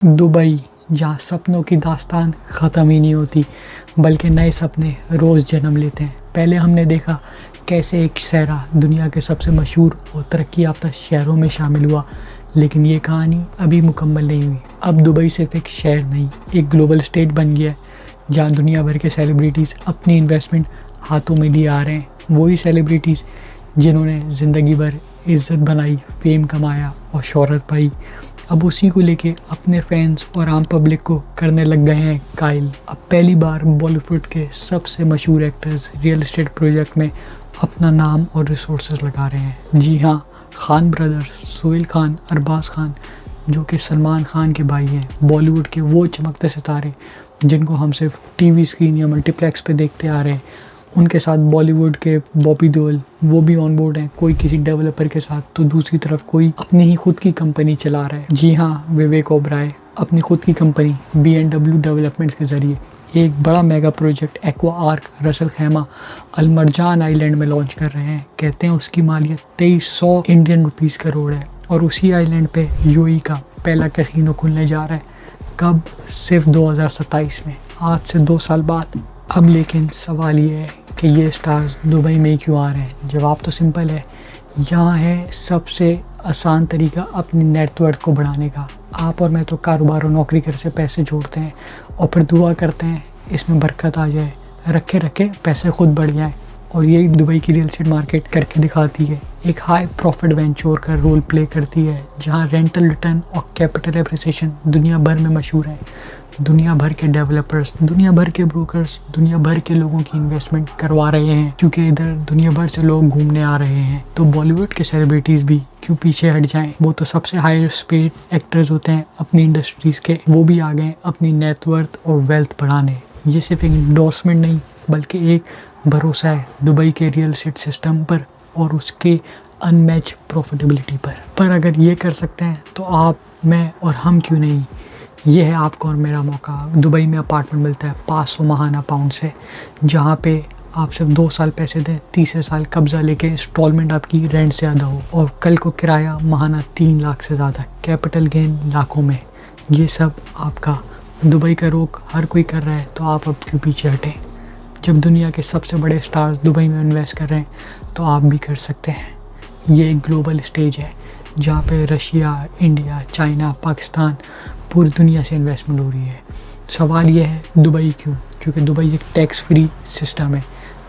Dubai, जहाँ सपनों की दास्तान ख़त्म ही नहीं होती, बल्कि नए सपने रोज़ जन्म लेते हैं। पहले हमने देखा कैसे एक शहरा दुनिया के सबसे मशहूर और तरक्की याफ्ता शहरों में शामिल हुआ, लेकिन ये कहानी अभी मुकम्मल नहीं हुई। अब दुबई सिर्फ एक शहर नहीं, एक ग्लोबल स्टेट बन गया है, जहाँ दुनिया भर के सेलिब्रिटीज़ अपनी इन्वेस्टमेंट हाथों में लिए आ रहे हैं। वही सेलिब्रिटीज़ जिन्होंने ज़िंदगी भर इज़्ज़त बनाई, फेम कमाया और शोहरत पाई, अब उसी को लेके अपने फैंस और आम पब्लिक को करने लग गए हैं कायल। अब पहली बार बॉलीवुड के सबसे मशहूर एक्टर्स रियल एस्टेट प्रोजेक्ट में अपना नाम और रिसोर्सेज लगा रहे हैं। जी हाँ, खान ब्रदर्स, सोहेल खान, अरबाज खान, जो कि सलमान खान के भाई हैं, बॉलीवुड के वो चमकते सितारे जिनको हम सिर्फ टीवी स्क्रीन या मल्टीप्लेक्स पे देखते आ रहे हैं, उनके साथ बॉलीवुड के बॉबी देओल, वो भी ऑन बोर्ड हैं, कोई किसी डेवलपर के साथ तो दूसरी तरफ कोई अपनी ही खुद की कंपनी चला रहा है। जी हाँ, विवेक ओबराय अपनी खुद की कंपनी B&W डेवलपमेंट्स के ज़रिए एक बड़ा mega project Aqua Arc Ras Al Khaimah Al Marjan island में लॉन्च कर रहे हैं। कहते हैं उसकी मालियत 2300 इंडियन रुपीज़ करोड़ है और उसी आइलैंड पे यूएई का पहला कैसीनो खुलने जा रहा है। कब? सिर्फ 2027 में, आज से 2 साल बाद। अब लेकिन सवाल ये है कि ये स्टार्स दुबई में क्यों आ रहे हैं? जवाब तो सिंपल है, यहाँ है सबसे आसान तरीका अपनी नेटवर्थ को बढ़ाने का। आप और मैं तो कारोबार और नौकरी कर से पैसे जोड़ते हैं और फिर दुआ करते हैं इसमें बरकत आ जाए, रखे रखे पैसे खुद बढ़ जाएं, और यही दुबई की रियल एस्टेट मार्केट करके दिखाती है। एक हाई प्रॉफिट वेंचर का रोल प्ले करती है, जहां रेंटल रिटर्न और कैपिटल एप्रिसिएशन दुनिया भर में मशहूर है। दुनिया भर के डेवलपर्स, दुनिया भर के ब्रोकर्स, दुनिया भर के लोगों की इन्वेस्टमेंट करवा रहे हैं, क्योंकि इधर दुनिया भर से लोग घूमने आ रहे हैं। तो बॉलीवुड के सेलिब्रिटीज़ भी क्यों पीछे हट जाएं? वो तो सबसे हाईएस्ट पेड एक्टर्स होते हैं अपनी इंडस्ट्रीज़ के, वो भी आ गए अपनी नेटवर्थ और वेल्थ बढ़ाने। ये सिर्फ एक इंडोर्समेंट नहीं, बल्कि एक भरोसा है दुबई के रियल एस्टेट सिस्टम पर और उसके अनमैच प्रॉफिटेबिलिटी पर अगर ये कर सकते हैं तो आप, मैं और हम क्यों नहीं? ये है आपका और मेरा मौका। दुबई में अपार्टमेंट मिलता है 500 महाना पाउंड से, जहाँ पे आप सिर्फ 2 साल पैसे दें, तीसरे साल कब्जा लेके इंस्टॉलमेंट आपकी रेंट से ज़्यादा हो, और कल को किराया महाना 3 लाख से ज़्यादा, कैपिटल गेन लाखों में। ये सब आपका। दुबई का रोक हर कोई कर रहा है, तो आप अब क्यों पीछे हटें? जब दुनिया के सबसे बड़े स्टार्स दुबई में इन्वेस्ट कर रहे हैं तो आप भी कर सकते हैं। ये एक ग्लोबल स्टेज है जहाँ पे रशिया, इंडिया, चाइना, पाकिस्तान, पूरी दुनिया से इन्वेस्टमेंट हो रही है। सवाल ये है दुबई क्यों? क्योंकि दुबई एक टैक्स फ्री सिस्टम है,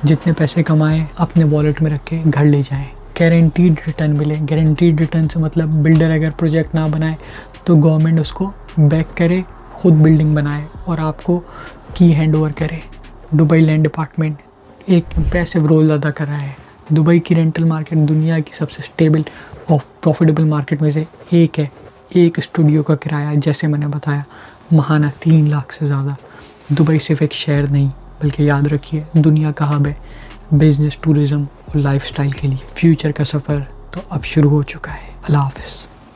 जितने पैसे कमाएं अपने वॉलेट में रख के घर ले जाएं, गारंटीड रिटर्न मिले। गारंटीड रिटर्न से मतलब बिल्डर अगर प्रोजेक्ट ना बनाए तो गवर्नमेंट उसको बैक करे, खुद बिल्डिंग बनाए और आपको की हैंड ओवर करे। दुबई लैंड डिपार्टमेंट एक इम्प्रेसिव रोल अदा कर रहा है। दुबई की रेंटल मार्केट दुनिया की सबसे स्टेबल और प्रॉफिटेबल मार्केट में से एक है। एक स्टूडियो का किराया, जैसे मैंने बताया, महाना 3 लाख से ज़्यादा। दुबई सिर्फ एक शहर नहीं, बल्कि याद रखिए दुनिया का हब है बिजनेस, टूरिज़्म और लाइफस्टाइल के लिए। फ्यूचर का सफ़र तो अब शुरू हो चुका है। अल्लाह हाफ़िज़।